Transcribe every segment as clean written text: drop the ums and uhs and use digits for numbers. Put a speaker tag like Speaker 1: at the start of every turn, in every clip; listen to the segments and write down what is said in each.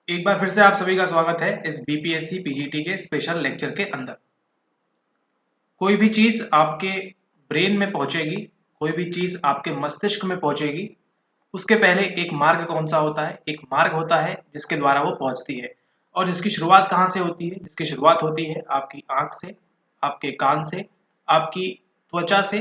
Speaker 1: एक बार फिर से आप सभी का स्वागत है इस बीपीएससी पीजीटी के स्पेशल लेक्चर के अंदर। कोई भी चीज आपके ब्रेन में पहुंचेगी, कोई भी चीज आपके मस्तिष्क में पहुंचेगी, उसके पहले एक मार्ग कौन सा होता है? एक मार्ग होता है जिसके द्वारा वो पहुंचती है। और जिसकी शुरुआत कहाँ से होती है? जिसकी शुरुआत होती है आपकी आंख से, आपके कान से, आपकी त्वचा से,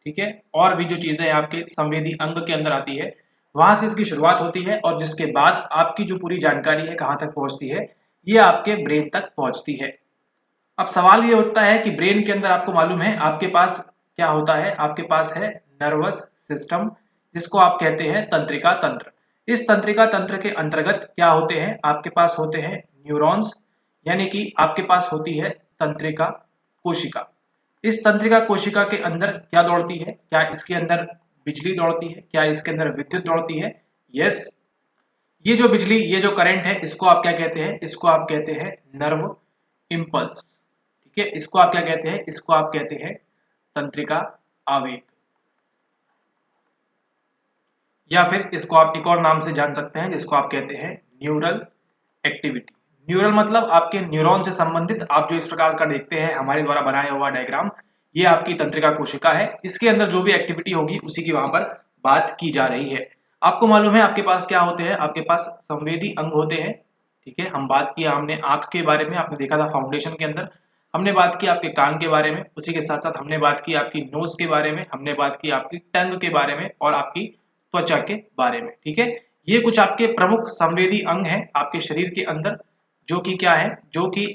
Speaker 1: ठीक है। और भी जो चीजें आपके संवेदी अंग के अंदर आती है, वहां से इसकी शुरुआत होती है और जिसके बाद आपकी जो पूरी जानकारी है कहाँ तक पहुंचती है, ये आपके ब्रेन तक पहुंचती है। अब सवाल ये उठता है कि ब्रेन के अंदर आपको मालूम है आपके पास क्या होता है? आपके पास है नर्वस सिस्टम, जिसको आप कहते हैं तंत्रिका तंत्र। इस तंत्रिका तंत्र के अंतर्गत क्या होते हैं? आपके पास होते हैं न्यूरॉन्स, यानी कि आपके पास होती है तंत्रिका कोशिका। इस तंत्रिका कोशिका के अंदर क्या दौड़ती है? क्या इसके अंदर बिजली दौड़ती है? क्या इसके अंदर विद्युत दौड़ती है? यस। ये जो बिजली, ये जो करंट है, इसको आप क्या कहते हैं? इसको आप कहते हैं नर्व इम्पल्स। ठीक है, इसको आप क्या कहते हैं? इसको आप कहते हैं तंत्रिका आवेग, या फिर इसको आप एक और नाम से जान सकते हैं जिसको आप कहते हैं न्यूरल एक्टिविटी। न्यूरल मतलब आपके न्यूरॉन से संबंधित आप जो इस प्रकार का देखते हैं हमारे द्वारा बनाया हुआ डायग्राम, ये आपकी तंत्रिका कोशिका है। इसके अंदर जो भी एक्टिविटी होगी उसी की वहां पर बात की जा रही है। आपको मालूम है आपके पास क्या होते हैं? आपके पास संवेदी अंग होते हैं। ठीक है, हम बात किया, हमने आंख के बारे में, आपने देखा था फाउंडेशन के अंदर। हमने बात की आपके कान के बारे में, उसी के साथ साथ हमने बात की आपकी नोज के बारे में, हमने बात की आपकी टंग के बारे में और आपकी त्वचा के बारे में। ठीक है, ये कुछ आपके प्रमुख संवेदी अंग हैं आपके शरीर के अंदर, जो कि क्या है? जो कि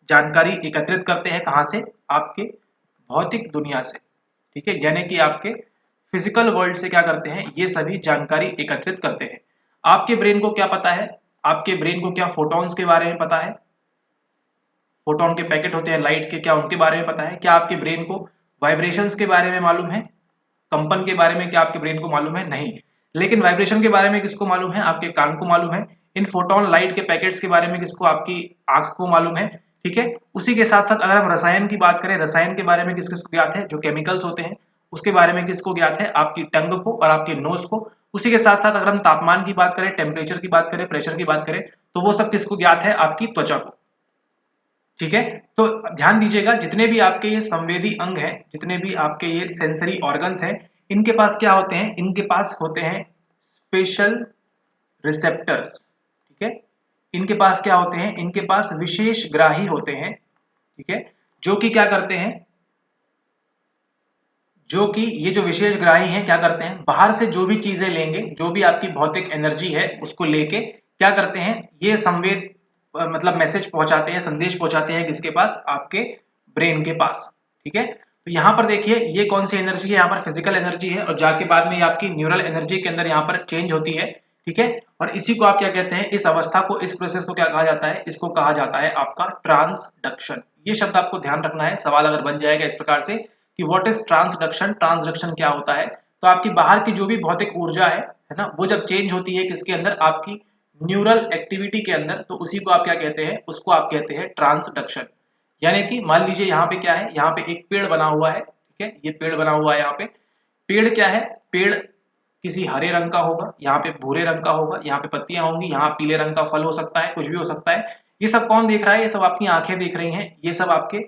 Speaker 1: जानकारी एकत्रित करते हैं कहाँ से? आपके भौतिक दुनिया से। ठीक है, यानी कि आपके फिजिकल वर्ल्ड से क्या करते हैं? ये सभी जानकारी एकत्रित करते हैं। आपके ब्रेन को क्या पता है? आपके ब्रेन को क्या फोटॉन्स के बारे में पता है? फोटॉन के पैकेट होते हैं लाइट के, क्या उनके बारे में पता है? क्या आपके ब्रेन को वाइब्रेशंस के बारे में मालूम है? कंपन के बारे में क्या आपके ब्रेन को मालूम है? नहीं। लेकिन वाइब्रेशन के बारे में किसको मालूम है? आपके कान को मालूम है। इन फोटोन लाइट के पैकेट्स के बारे में किसको? आपकी आंख को मालूम है। ठीक है, उसी के साथ साथ अगर हम रसायन की बात करें, रसायन के बारे में किस किसको ज्ञात है? जो केमिकल्स होते हैं उसके बारे में किसको ज्ञात है? आपकी टंग को और आपकी नोज को। उसी के साथ साथ अगर हम तापमान की बात करें, टेम्परेचर की बात करें, प्रेशर की बात करें, तो वो सब किसको ज्ञात है? आपकी त्वचा को। ठीक है, तो ध्यान दीजिएगा, जितने भी आपके ये संवेदी अंग हैं, जितने भी आपके ये सेंसरी ऑर्गन्स हैं, इनके पास क्या होते हैं? इनके पास होते हैं स्पेशल रिसेप्टर्स। ठीक है, इनके पास क्या होते हैं? इनके पास विशेष ग्राही होते हैं। ठीक है, जो कि क्या करते हैं? जो कि ये जो विशेष ग्राही हैं क्या करते हैं? बाहर से जो भी चीजें लेंगे, जो भी आपकी भौतिक एनर्जी है उसको लेके क्या करते हैं? ये संवेद मतलब मैसेज पहुंचाते हैं, संदेश पहुंचाते हैं किसके पास? आपके ब्रेन के पास। ठीक है, तो यहाँ पर देखिए ये कौन सी एनर्जी है? यहाँ पर फिजिकल एनर्जी है और जाके बाद में ये आपकी न्यूरल एनर्जी के अंदर यहाँ पर चेंज होती है। ठीक है, और इसी को आप क्या कहते हैं? इस अवस्था को, इस प्रोसेस को क्या कहा जाता है? इसको कहा जाता है आपका ट्रांसडक्शन। ये शब्द आपको ध्यान रखना है, सवाल अगर बन जाएगा इस प्रकार से कि व्हाट इज ट्रांसडक्शन, ट्रांसडक्शन क्या होता है? तो आपकी बाहर की जो भी भौतिक ऊर्जा है ना, वो जब चेंज होती है किसके अंदर? आपकी न्यूरल एक्टिविटी के अंदर, तो उसी को आप क्या कहते हैं? उसको आप कहते हैं ट्रांसडक्शन। यानी कि मान लीजिए यहाँ पे क्या है? यहाँ पे एक पेड़ बना हुआ है। ठीक है, ये पेड़ बना हुआ है। यहाँ पे पेड़ क्या है? पेड़ किसी हरे रंग का होगा, यहाँ पे भूरे रंग का होगा, यहाँ पे पत्तियां होंगी, यहाँ पीले रंग का फल हो सकता है, कुछ भी हो सकता है। ये सब कौन देख रहा है? ये सब आपकी आंखें देख रही हैं। ये सब आपके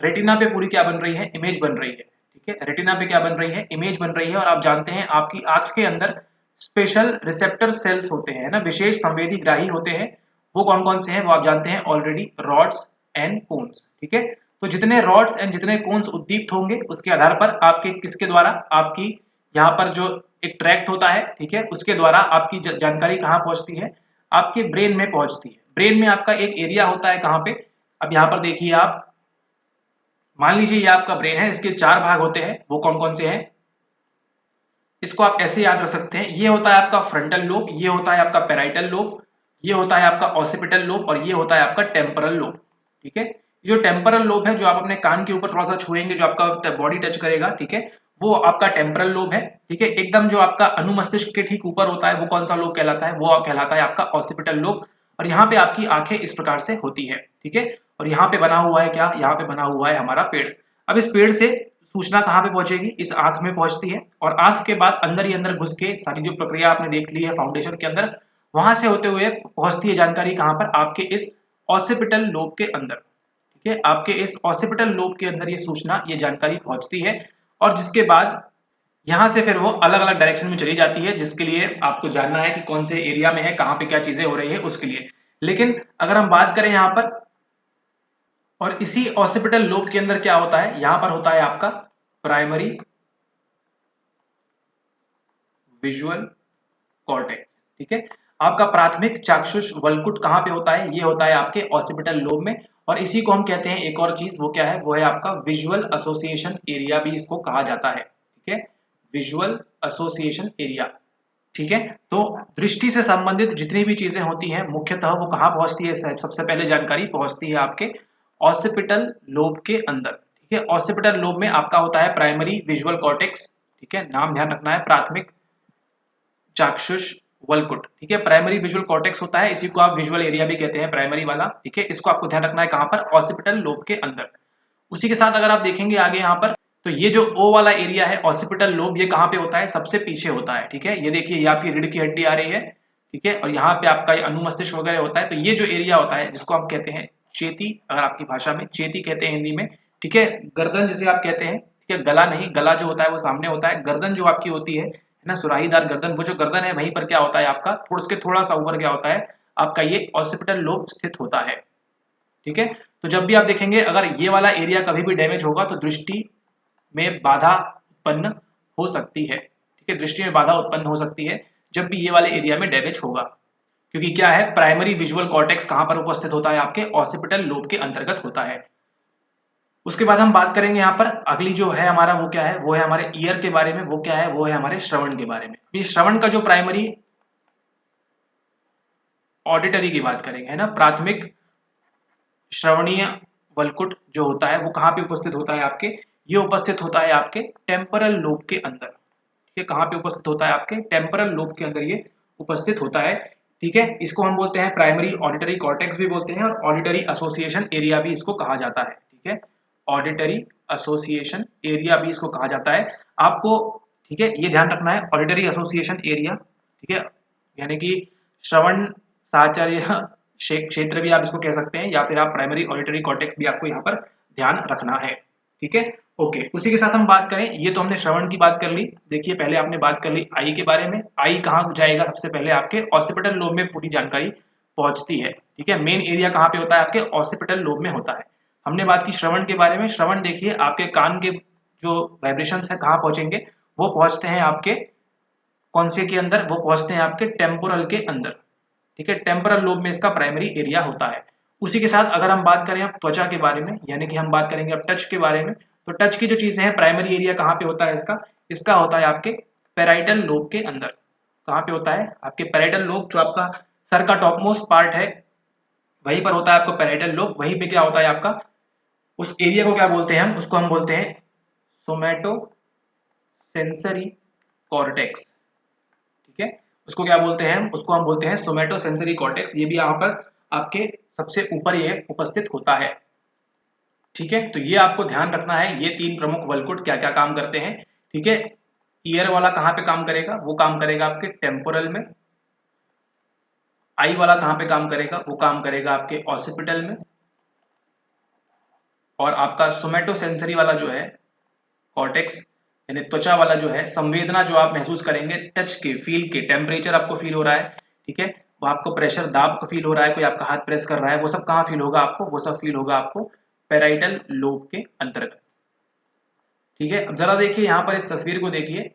Speaker 1: रेटिना पे पूरी क्या बन रही है? इमेज बन रही है। ठीक है, रेटिना पे क्या बन रही है? इमेज बन रही है। और आप जानते हैं आपकी आंख के अंदर स्पेशल रिसेप्टर सेल्स होते हैं ना, विशेष संवेदी ग्राही होते हैं। वो कौन कौन से हैं? वो आप जानते हैं ऑलरेडी, रॉड्स एंड कोन्स। ठीक है, तो जितने रॉड्स एंड जितने कोन्स उद्दीप्त होंगे उसके आधार पर आपके किसके द्वारा? आपकी यहाँ पर जो एक ट्रैक्ट होता है, ठीक है, उसके द्वारा आपकी जानकारी कहाँ पहुंचती है? आपके ब्रेन में पहुंचती है। ब्रेन में आपका एक एरिया होता है, कहाँ पे? अब यहाँ पर देखिए आप, मान लीजिए ये आपका ब्रेन है, इसके 4 भाग होते हैं। वो कौन कौन से हैं? इसको आप ऐसे याद रख सकते हैं। ये होता है आपका फ्रंटल लोब, ये होता है आपका पेराइटल लोब, ये होता है आपका ऑसिपिटल लोब और ये होता है आपका टेम्पोरल लोब। ठीक है, जो टेम्पोरल लोब है, जो आप अपने कान के ऊपर थोड़ा सा छुएंगे, जो आपका बॉडी टच करेगा, ठीक है, वो आपका टेम्पोरल लोब है। ठीक है, एकदम जो आपका अनुमस्तिष्क के ठीक ऊपर होता है वो कौन सा लोब कहलाता है? वो कहलाता है आपका ऑसिपिटल लोब। और यहाँ पे आपकी आंखें इस प्रकार से होती है। ठीक है, और यहाँ पे बना हुआ है क्या? यहाँ पे बना हुआ है हमारा पेड़। अब इस पेड़ से सूचना कहाँ पे पहुंचेगी? इस आंख में पहुंचती है। और आंख के बाद अंदर ही अंदर घुस के सारी जो प्रक्रिया आपने देख ली है फाउंडेशन के अंदर, वहां से होते हुए पहुंचती है जानकारी कहां पर, आपके इस ऑसिपिटल लोब के अंदर। ठीक है, आपके इस ऑसिपिटल लोब के अंदर ये सूचना, ये जानकारी पहुंचती है, और जिसके बाद यहाँ से फिर वो अलग अलग डायरेक्शन में चली जाती है, जिसके लिए आपको जानना है कि कौन से एरिया में है, कहाँ पे क्या चीजें हो रही है उसके लिए। लेकिन अगर हम बात करें यहाँ पर, और इसी ऑसिपिटल लोब के अंदर क्या होता है, यहाँ पर होता है आपका प्राइमरी विजुअल कॉर्टेक्स। ठीक है, आपका प्राथमिक चाक्षुष वल्कुट कहाँ पे होता है, ये होता है आपके ऑसिपिटल लोब में। और इसी को हम कहते हैं एक और चीज, वो क्या है, वो है आपका विजुअल एसोसिएशन एरिया भी इसको कहा जाता है। ठीक है, विजुअल एसोसिएशन एरिया। ठीक है, तो दृष्टि से संबंधित जितनी भी चीजें होती हैं मुख्यतः वो कहाँ पहुंचती है, सबसे पहले जानकारी पहुंचती है आपके ऑसिपिटल लोब के अंदर। ठीक है, ऑसिपिटल लोब में आपका होता है प्राइमरी विजुअल कॉर्टेक्स। ठीक है, नाम ध्यान रखना है, प्राथमिक चाक्षुष वल्कुट। ठीक है, प्राइमरी विजुअल कॉर्टेक्स होता है, इसी को आप विजुअल एरिया भी कहते हैं, प्राइमरी वाला। ठीक है, इसको आपको ध्यान रखना है कहां पर, ऑसिपिटल लोब के अंदर। उसी के साथ अगर आप देखेंगे आगे यहाँ पर, तो ये जो ओ वाला एरिया है ऑसिपिटल लोब, ये कहां पे होता है, सबसे पीछे होता है। ठीक है, ये देखिए, ये आपकी रीढ़ की हड्डी आ रही है। ठीक है, और यहाँ पे आपका ये अनुमस्तिष्क वगैरह होता है। तो ये जो एरिया होता है जिसको आप कहते हैं चेती, अगर आपकी भाषा में चेती कहते हैं हिंदी में। ठीक है, गर्दन जिसे आप कहते हैं। ठीक है, गला नहीं, गला जो होता है वो सामने होता है, गर्दन जो आपकी होती है ना, सुराहीदार गर्दन, वो जो गर्दन है वहीं पर क्या होता है आपका, उसके थोड़ा सा ऊपर क्या होता है आपका ये ऑसिपिटल लोब स्थित होता है। ठीक है, तो जब भी आप देखेंगे अगर ये वाला एरिया कभी भी डैमेज होगा तो दृष्टि में बाधा उत्पन्न हो सकती है। ठीक है, दृष्टि में बाधा उत्पन्न हो सकती है जब भी ये वाले एरिया में डैमेज होगा, क्योंकि क्या है, प्राइमरी विजुअल कॉर्टेक्स कहां पर उपस्थित होता है, आपके ऑसिपिटल लोब के अंतर्गत होता है। उसके बाद हम बात करेंगे यहाँ पर, अगली जो है हमारा वो क्या है, वो है हमारे ईयर के बारे में। वो क्या है, वो है हमारे श्रवण के बारे में। ये श्रवण का जो प्राइमरी ऑडिटरी की बात करेंगे, है ना, प्राथमिक श्रवणीय वल्कुट जो होता है वो कहाँ पे उपस्थित होता है आपके, ये उपस्थित होता है आपके टेम्परल लोब के अंदर। ये कहाँ पे उपस्थित होता है, आपके टेम्परल लोब के अंदर ये उपस्थित होता है। ठीक है, इसको हम बोलते हैं प्राइमरी ऑडिटरी कॉर्टेक्स भी बोलते हैं, और ऑडिटरी एसोसिएशन एरिया भी इसको कहा जाता है। ठीक है, ऑडिटरी एसोसिएशन एरिया भी इसको कहा जाता है आपको। ठीक है, ये ध्यान रखना है, ऑडिटरी एसोसिएशन एरिया। ठीक है, यानी कि श्रवण साहचर्य क्षेत्र भी आप इसको कह सकते हैं, या फिर आप प्राइमरी ऑडिटरी कॉर्टेक्स भी आपको यहाँ पर ध्यान रखना है। ठीक है, ओके। उसी के साथ हम बात करें, ये तो हमने श्रवण की बात कर ली। देखिए, पहले आपने बात कर ली आई के बारे में। आई कहाँ जाएगा, सबसे पहले आपके ऑसिपिटल लोब में पूरी जानकारी पहुंचती है। ठीक है, मेन एरिया कहाँ पे होता है, आपके ऑसिपिटल लोब में होता है। हमने बात की श्रवण के बारे में। श्रवण देखिए, आपके कान के जो वाइब्रेशंस है कहाँ पहुंचेंगे, वो पहुंचते हैं आपके कौन से के अंदर, वो पहुंचते हैं आपके टेम्पोरल के अंदर। ठीक है, टेम्पोरल लोब में इसका प्राइमरी एरिया होता है। उसी के साथ अगर हम बात करें अब त्वचा के बारे में, यानी कि हम बात करेंगे अब टच के बारे में, तो टच की जो चीजें हैं, प्राइमरी एरिया कहाँ पे होता है इसका, इसका होता है आपके पेराइटल लोब के अंदर। कहाँ पे होता है, आपके पेराइटल लोब, जो आपका सर का टॉपमोस्ट पार्ट है वहीं पर होता है आपको पेराइटल लोब। वहीं पे क्या होता है आपका, उस एरिया को क्या बोलते हैं हम, उसको हम बोलते हैं सोमैटो सेंसरी कॉर्टेक्स। ठीक है, उसको क्या बोलते हैं हम, उसको हम बोलते हैं सोमैटो सेंसरी कॉर्टेक्स। ये भी यहाँ पर आपके सबसे ऊपर ये उपस्थित होता है। ठीक है, तो ये आपको ध्यान रखना है, ये तीन प्रमुख वल्कुट क्या क्या काम करते हैं। ठीक है, ईयर वाला कहाँ पे काम करेगा, वो काम करेगा आपके टेम्पोरल में। आई वाला कहाँ पे काम करेगा, वो काम करेगा आपके ऑसिपिटल में। और आपका सोमैटो सेंसरी वाला जो है कॉर्टेक्स, यानी त्वचा वाला जो है, संवेदना जो आप महसूस करेंगे टच के, फील के, टेम्परेचर आपको फील हो रहा है। ठीक है, वो आपको प्रेशर, दाब का फील हो रहा है, कोई आपका हाथ प्रेस कर रहा है, वो सब कहाँ फील होगा आपको, वो सब फील होगा आपको पेराइटल लोब के अंतर्गत। ठीक है, अब जरा देखिए यहाँ पर इस तस्वीर को देखिए,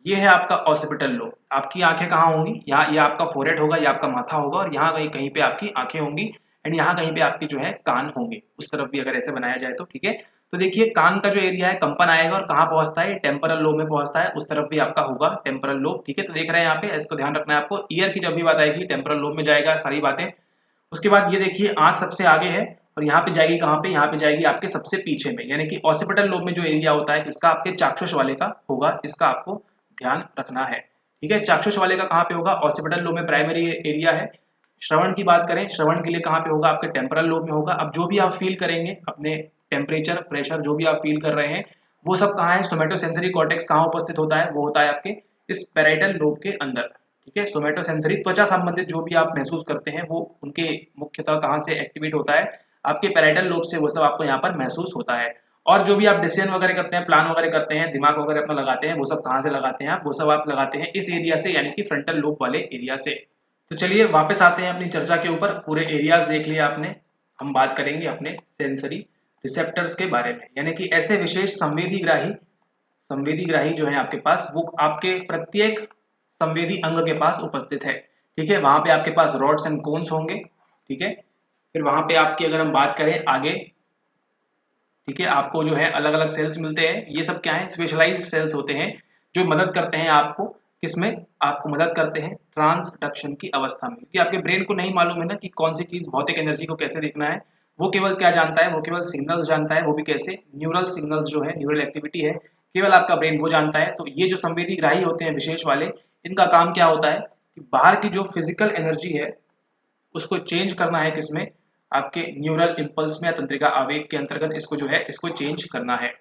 Speaker 1: ये है आपका ऑसिपिटल लोब। आपकी आंखें कहाँ होंगी, यहाँ ये आपका फोरहेड होगा, ये आपका माथा होगा, और यहाँ कहीं कहीं पे आपकी आंखें होंगी, एंड यहाँ कहीं पे आपकी जो है कान होंगे, उस तरफ भी अगर ऐसे बनाया जाए तो। ठीक है, तो देखिए कान का जो एरिया है कंपन आएगा और कहाँ पहुंचता है, टेम्पोरल लोब में पहुंचता है, उस तरफ भी आपका होगा टेम्पोरल लोब। ठीक है, तो देख रहे हैं यहाँ पे, इसको ध्यान रखना है आपको। ईयर की जब भी बात आएगी टेम्पोरल लोब में जाएगा सारी बातें। उसके बाद ये देखिए, आंख सबसे आगे है, और यहाँ पे जाएगी कहाँ पे, यहाँ पे जाएगी आपके सबसे पीछे में, यानी कि ऑसिपिटल लोब में जो एरिया होता है इसका आपके चाक्षुष वाले का होगा, इसका आपको ध्यान रखना है। ठीक है, चाक्षुष वाले का कहाँ पे होगा, ऑसिपिटल लोब में प्राइमरी एरिया है। श्रवण की बात करें, श्रवण के लिए कहाँ पे होगा, आपके टेम्पोरल लोब में होगा। अब जो भी आप फील करेंगे, अपने टेम्परेचर, प्रेशर, जो भी आप फील कर रहे हैं, वो सब कहाँ है, सोमैटो सेंसरी कॉर्टेक्स कहाँ उपस्थित होता है, वो होता है आपके इस पेराइटल लोब के अंदर। ठीक है। सोमेटोसेंसरी त्वचा संबंधित जो भी आप महसूस करते हैं वो उनके मुख्यतः कहाँ से एक्टिवेट होता है, आपके पैराइटल लोब से वो सब आपको यहाँ पर महसूस होता है। और जो भी आप डिसीजन वगैरह करते हैं, प्लान वगैरह करते हैं, दिमाग वगैरह अपना लगाते हैं, वो सब कहाँ से लगाते हैं आप, वो सब आप लगाते हैं इस एरिया से, यानी कि फ्रंटल लोब वाले एरिया से। तो चलिए वापस आते हैं अपनी चर्चा के ऊपर। पूरे एरियाज देख लिया आपने, हम बात करेंगे अपने सेंसरी रिसेप्टर्स के बारे में, यानी कि ऐसे विशेष संवेदी ग्राही जो है आपके पास, वो आपके प्रत्येक संवेदी अंग के पास उपस्थित है। ठीक है, वहां पे आपके पास रॉड्स एंड कोन्स होंगे। ठीक है, फिर वहां पे आपकी अगर हम बात करें आगे, ठीक है, आपको जो है अलग अलग सेल्स मिलते हैं। ये सब क्या है, स्पेशलाइज्ड सेल्स होते हैं जो मदद करते हैं आपको किसमें, आपको मदद करते हैं ट्रांसडक्शन की अवस्था में। क्योंकि आपके ब्रेन को नहीं मालूम है ना कि कौन सी चीज भौतिक एनर्जी को कैसे देखना है, वो केवल क्या जानता है, वो केवल सिग्नल्स जानता है, वो भी कैसे, न्यूरल सिग्नल्स जो है, न्यूरल एक्टिविटी है, केवल आपका ब्रेन वो जानता है। तो ये जो संवेदी ग्राही होते हैं विशेष वाले, इनका काम क्या होता है कि बाहर की जो फिजिकल एनर्जी है उसको चेंज करना है किसमें, आपके न्यूरल इंपल्स में या तंत्रिका आवेग के अंतर्गत इसको जो है इसको चेंज करना है।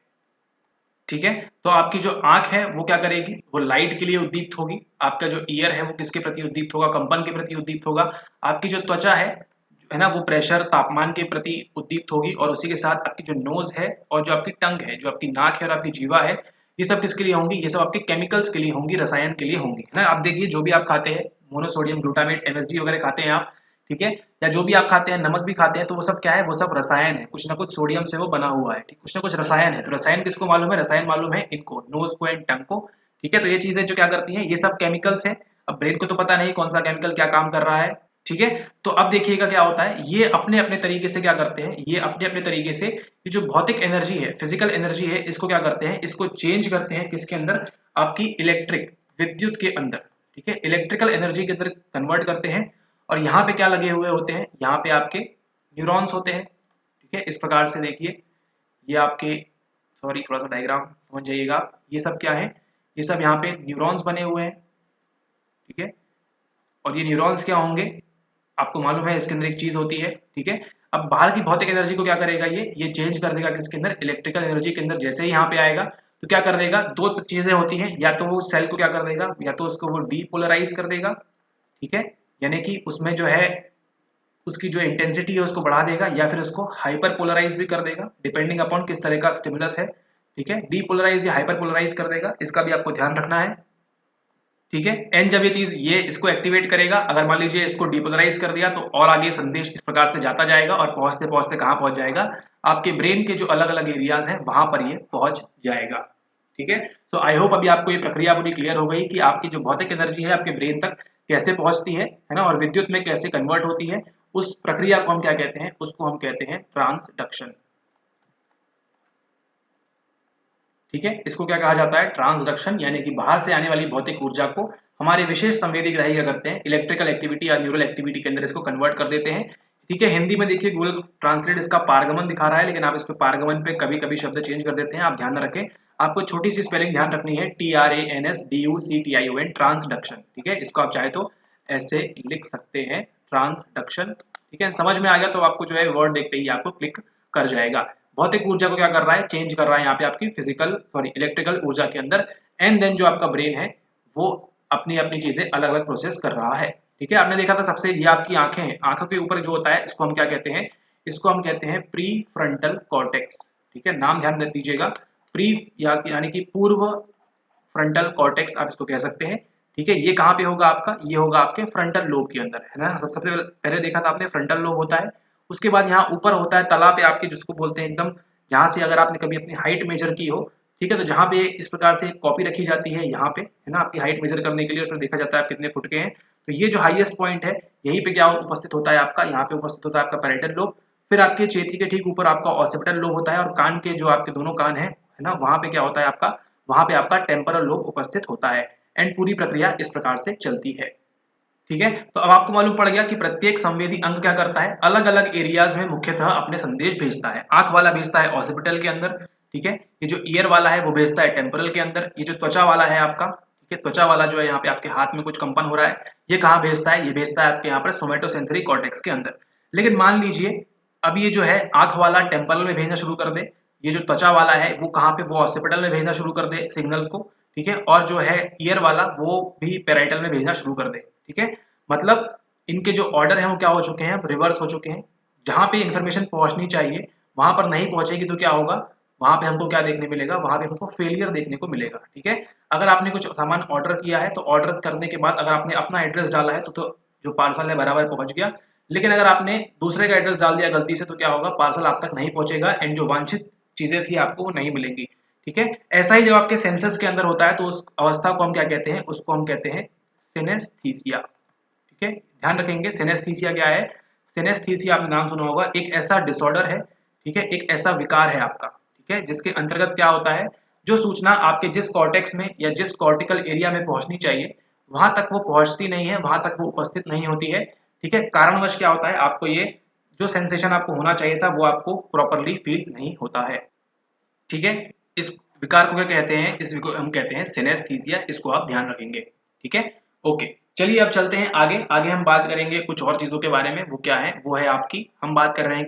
Speaker 1: ठीक है, तो आपकी जो आंख है वो क्या करेगी, वो लाइट के लिए उद्दीप्त होगी। आपका जो ईयर है वो किसके प्रति उद्दीप्त होगा, कंपन के प्रति उद्दीप्त होगा। आपकी जो त्वचा है ना, वो प्रेशर तापमान के प्रति उद्दीप्त होगी। और उसी के साथ आपकी जो नोज है और जो आपकी टंग है, जो आपकी नाक है और आपकी जीवा है, ये सब किसके लिए होंगी, ये सब आपके केमिकल्स के लिए होंगी, रसायन के लिए होंगी, है ना। आप देखिए जो भी आप खाते हैं, मोनोसोडियम ग्लूटामेट, एमएसजी वगैरह खाते हैं आप, ठीक है, या जो भी आप खाते हैं, नमक भी खाते हैं, तो वो सब क्या है, वो सब रसायन है, कुछ ना कुछ सोडियम से वो बना हुआ है, ठीक, कुछ ना कुछ रसायन है। तो रसायन किसको मालूम है, रसायन मालूम है इनको, नोज को एंड टंग को। ठीक है, तो ये चीजें जो क्या करती हैं, ये सब केमिकल्स हैं। अब ब्रेन को तो पता नहीं कौन सा केमिकल क्या काम कर रहा है। ठीक है, तो अब देखिएगा क्या होता है, ये अपने अपने तरीके से क्या करते हैं, ये अपने अपने तरीके से ये जो भौतिक एनर्जी है, फिजिकल एनर्जी है, इसको क्या करते हैं, इसको चेंज करते हैं किसके अंदर, आपकी इलेक्ट्रिक, विद्युत के अंदर। ठीक है, इलेक्ट्रिकल एनर्जी के अंदर कन्वर्ट करते हैं। और यहाँ पे क्या लगे हुए होते हैं, यहाँ पे आपके न्यूरॉन्स होते हैं। ठीक है, इस प्रकार से देखिए, ये आपके, सॉरी थोड़ा सा डायग्राम समझ जाइएगा, ये सब क्या है, ये सब यहाँ पे न्यूरॉन्स बने हुए हैं। ठीक है, और ये न्यूरॉन्स क्या होंगे, आपको मालूम है इसके अंदर एक चीज होती है। ठीक है, अब बाहर की भौतिक एनर्जी को क्या करेगा, ये चेंज कर देगा किसके अंदर, इलेक्ट्रिकल एनर्जी के अंदर। जैसे ही यहाँ पे आएगा तो क्या कर देगा, दो चीजें होती हैं, या तो वो सेल को क्या कर देगा, या तो उसको वो डीपोलराइज कर देगा। ठीक है, यानी कि उसमें जो है उसकी जो इंटेंसिटी है उसको बढ़ा देगा, या फिर उसको हाइपर पोलराइज भी कर देगा, डिपेंडिंग अपॉन किस तरह का स्टिमुलस है। ठीक है, डीपोलराइज या हाइपर पोलराइज कर देगा, इसका भी आपको ध्यान रखना है। ठीक है, एंड जब ये चीज ये इसको एक्टिवेट करेगा, अगर मान लीजिए इसको डिपोलराइज कर दिया, तो और आगे संदेश इस प्रकार से जाता जाएगा और पहुंचते पहुंचते कहां पहुंच जाएगा, आपके ब्रेन के जो अलग अलग एरियाज हैं वहां पर ये पहुंच जाएगा। ठीक है, तो आई होप अभी आपको ये प्रक्रिया पूरी क्लियर हो गई कि आपकी जो भौतिक एनर्जी है आपके ब्रेन तक कैसे पहुंचती है ना, और विद्युत में कैसे कन्वर्ट होती है। उस प्रक्रिया को हम क्या कहते हैं, उसको हम कहते हैं ट्रांसडक्शन। ठीक है, इसको क्या कहा जाता है, ट्रांसडक्शन, यानी कि बाहर से आने वाली भौतिक ऊर्जा को हमारे विशेष संवेदी ग्राही क्या करते हैं, इलेक्ट्रिकल एक्टिविटी या न्यूरल एक्टिविटी के अंदर इसको कन्वर्ट कर देते हैं। ठीक है, हिंदी में देखिए गूगल ट्रांसलेट इसका पारगमन दिखा रहा है, लेकिन आप इस पे पारगमन पे कभी कभी शब्द चेंज कर देते हैं, आप ध्यान रखें। आपको छोटी सी स्पेलिंग ध्यान रखनी है, TRANSDUCTION, ट्रांसडक्शन। ठीक है, इसको आप चाहे तो ऐसे लिख सकते हैं, ट्रांसडक्शन। ठीक है, समझ में आ गया तो आपको जो है वर्ड देखते ही आपको क्लिक कर जाएगा। भौतिक ऊर्जा को क्या कर रहा है, चेंज कर रहा है यहाँ पे आपकी इलेक्ट्रिकल ऊर्जा के अंदर। एंड देन जो आपका ब्रेन है वो अपनी अपनी चीजें अलग अलग प्रोसेस कर रहा है। ठीक है, आपने देखा था सबसे, ये आपकी आंखें हैं, आंखों के ऊपर जो होता है इसको हम क्या कहते हैं, इसको हम कहते हैं प्री फ्रंटल कॉर्टेक्स। ठीक है, नाम ध्यान दीजिएगा, प्री यानी कि पूर्व फ्रंटल कॉर्टेक्स आप इसको कह सकते हैं। ठीक है, ये कहाँ पे होगा आपका, ये होगा आपके फ्रंटल लोब के अंदर, है ना। सबसे पहले देखा था आपने फ्रंटल लोब होता है, उसके बाद यहाँ ऊपर होता है तला पे आपके, जिसको बोलते हैं एकदम, यहाँ से अगर आपने कभी अपनी हाइट मेजर की हो, ठीक है, तो जहाँ पे इस प्रकार से कॉपी रखी जाती है यहाँ पे, है ना, आपकी हाइट मेजर करने के लिए, उसमें देखा जाता है आप कितने फुट के हैं। तो ये जो हाईएस्ट पॉइंट है, यहीं पे क्या उपस्थित होता है आपका, यहाँ पे उपस्थित होता है आपका पैरेटल लोब। फिर आपके चेती के ठीक ऊपर आपका ऑसिपिटल लोब होता है, और कान के जो आपके दोनों कान है ना, वहां पे क्या होता है आपका, वहां पे आपका टेम्पोरल लोब उपस्थित होता है। एंड पूरी प्रक्रिया इस प्रकार से चलती है। ठीक है, तो अब आपको मालूम पड़ गया कि प्रत्येक संवेदी अंग क्या करता है, अलग अलग एरियाज में मुख्यतः अपने संदेश भेजता है। आंख वाला भेजता है ऑसिपिटल के अंदर। ठीक है, ये जो ईयर वाला है वो भेजता है टेम्पोरल के अंदर। ये जो त्वचा वाला है आपका, ठीक है, त्वचा वाला जो है यहाँ पे आपके हाथ में कुछ कंपन हो रहा है, ये कहाँ भेजता है, ये भेजता है आपके यहाँ पर सोमेटोसेंसरी कॉर्टेक्स के अंदर। लेकिन मान लीजिए अब ये जो है आंख वाला टेम्पोरल में भेजना शुरू कर दे, ये जो त्वचा वाला है वो कहाँ पे, वो ऑसिपिटल में भेजना शुरू कर दे सिग्नल्स को। ठीक है, और जो है ईयर वाला वो भी पैराइटल में भेजना शुरू कर दे। ठीक है, मतलब इनके जो ऑर्डर हैं वो क्या हो चुके हैं, रिवर्स हो चुके हैं। जहां पे इंफॉर्मेशन पहुंचनी चाहिए वहां पर नहीं पहुंचेगी तो क्या होगा, वहां पे हमको क्या देखने मिलेगा, वहां पे हमको फेलियर देखने को मिलेगा। ठीक है, अगर आपने कुछ सामान ऑर्डर किया है तो ऑर्डर करने के बाद अगर आपने अपना एड्रेस डाला है तो जो पार्सल है बराबर पहुंच गया, लेकिन अगर आपने दूसरे का एड्रेस डाल दिया गलती से तो क्या होगा, पार्सल आप तक नहीं पहुंचेगा एंड जो वांछित चीजें थी आपको वो नहीं मिलेंगी। ठीक है, ऐसा ही जब आपके सेंसस के अंदर होता है तो उस अवस्था को हम क्या कहते हैं, उसको हम कहते हैं सिनेस्थीसिया। ठीक है, ध्यान रखेंगे सिनेस्थीसिया क्या है। सिनेस्थीसिया आपने नाम सुना होगा, एक ऐसा डिसऑर्डर है, ठीक है, एक ऐसा विकार है आपका, ठीक है, जिसके अंतर्गत क्या होता है, जो सूचना आपके जिस कॉर्टेक्स में या जिस कॉर्टिकल एरिया में पहुंचनी चाहिए वहां तक वो पहुंचती नहीं है, वहां तक वो उपस्थित नहीं होती है। ठीक है, कारणवश क्या होता है, आपको ये जो सेंसेशन आपको होना चाहिए था वो आपको प्रॉपरली फील नहीं होता है। ठीक है, इस विकार को क्या कहते हैं, इस को हम कहते हैं सिनेस्थीसिया, इसको आप ध्यान रखेंगे। ठीक है, ओके, चलिए अब चलते हैं आगे। आगे हम बात करेंगे कुछ और चीजों के बारे में, वो क्या है, वो है आपकी, हम बात कर रहे हैं